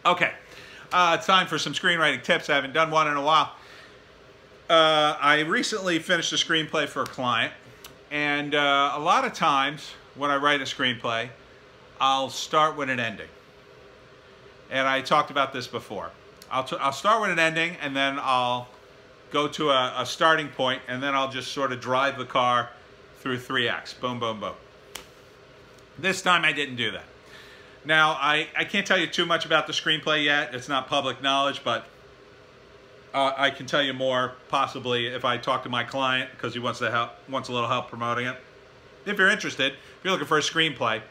Okay, time for some screenwriting tips. I haven't done one in a while. I recently finished a screenplay for a client, and a lot of times when I write a screenplay, I'll start with an ending. And I talked about this before. I'll start with an ending, and then I'll go to a starting point, and then I'll just sort of drive the car through 3 acts. Boom, boom, boom. This time I didn't do that. Now, I can't tell you too much about the screenplay yet. It's not public knowledge, but I can tell you more possibly if I talk to my client, because he wants a little help promoting it. If you're interested, if you're looking for a screenplay,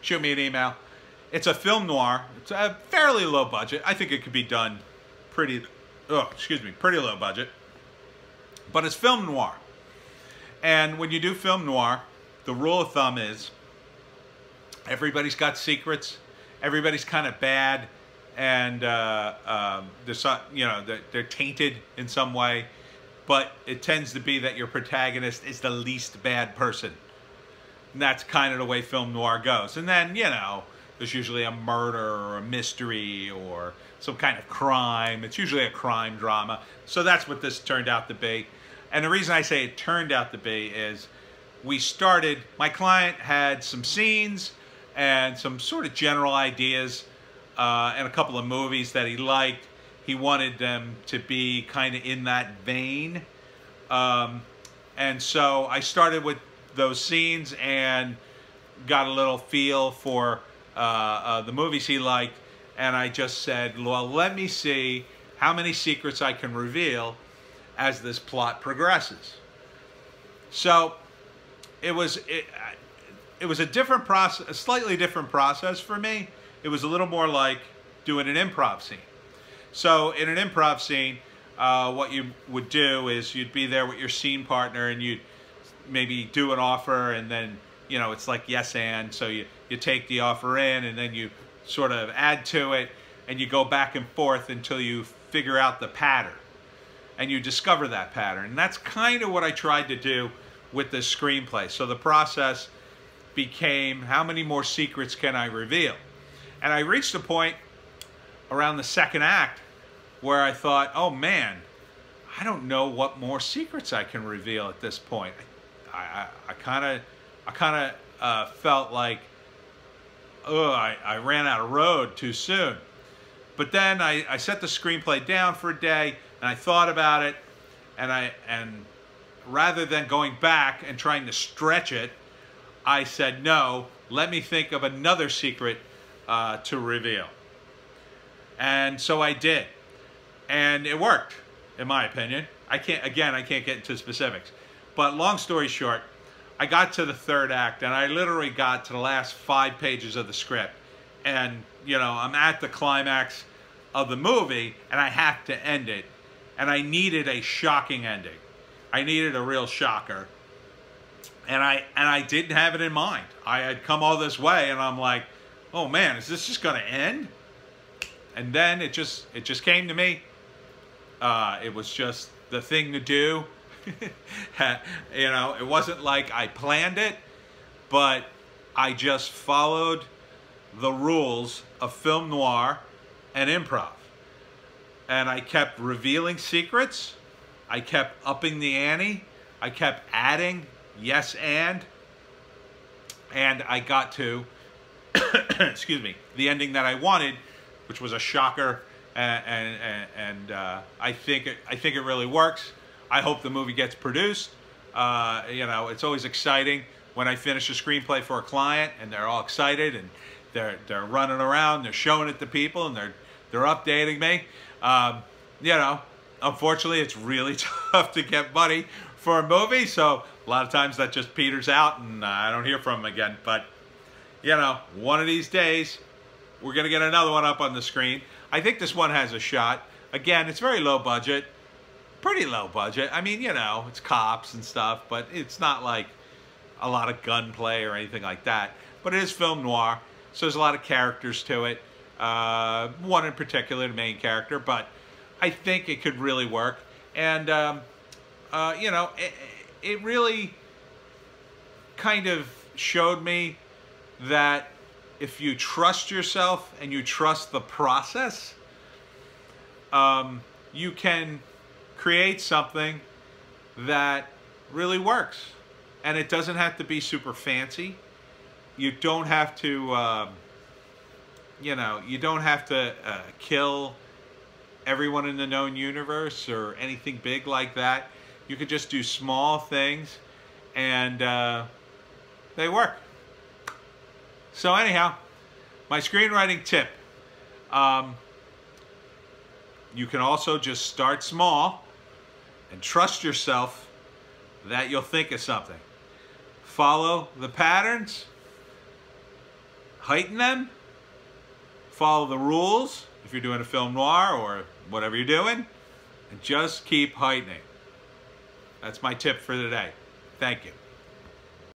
shoot me an email. It's a film noir. It's a fairly low budget. I think it could be done pretty low budget. But it's film noir. And when you do film noir, the rule of thumb is everybody's got secrets. Everybody's kind of bad, and they're tainted in some way. But it tends to be that your protagonist is the least bad person. And that's kind of the way film noir goes. And then, there's usually a murder or a mystery or some kind of crime. It's usually a crime drama. So that's what this turned out to be. And the reason I say it turned out to be is my client had some scenes and some sort of general ideas and a couple of movies that he liked. He wanted them to be kind of in that vein. And so I started with those scenes and got a little feel for the movies he liked, and I just said, well, let me see how many secrets I can reveal as this plot progresses. So it was a different process, a slightly different process for me. It was a little more like doing an improv scene. So in an improv scene, what you would do is you'd be there with your scene partner, and you'd maybe do an offer, and then it's like yes and, so you take the offer in, and then you sort of add to it, and you go back and forth until you figure out the pattern, and you discover that pattern. And that's kind of what I tried to do with this screenplay. So the process became, how many more secrets can I reveal? And I reached a point around the second act where I thought, oh man, I don't know what more secrets I can reveal at this point. I kind of felt like, I ran out of road too soon. But then I set the screenplay down for a day, and I thought about it, and rather than going back and trying to stretch it, I said, no, let me think of another secret to reveal. And so I did. And it worked, in my opinion. I can't get into specifics. But long story short, I got to the third act, and I literally got to the last 5 pages of the script. And, I'm at the climax of the movie, and I have to end it. And I needed a shocking ending. I needed a real shocker. And I didn't have it in mind. I had come all this way, and I'm like, oh man, is this just going to end? And then it just came to me. It was just the thing to do. It wasn't like I planned it, but I just followed the rules of film noir and improv. And I kept revealing secrets. I kept upping the ante. I kept adding yes and I got to, excuse me, the ending that I wanted, which was a shocker, and I think it really works. I hope the movie gets produced. It's always exciting when I finish a screenplay for a client and they're all excited and they're running around, they're showing it to people, and they're updating me. Unfortunately, it's really tough to get money for a movie, so a lot of times that just peters out and I don't hear from them again. But one of these days we're gonna get another one up on the screen. I think this one has a shot. Again, it's very low budget. Pretty low budget. I mean, it's cops and stuff, but it's not like a lot of gunplay or anything like that. But it is film noir, so there's a lot of characters to it. One in particular, the main character, but I think it could really work. And, it really kind of showed me that if you trust yourself and you trust the process, you can create something that really works. And it doesn't have to be super fancy. You don't have to, you don't have to kill everyone in the known universe or anything big like that. You could just do small things and they work. So anyhow, my screenwriting tip. You can also just start small and trust yourself that you'll think of something. Follow the patterns, heighten them, follow the rules if you're doing a film noir or whatever you're doing, and just keep heightening. That's my tip for today. Thank you.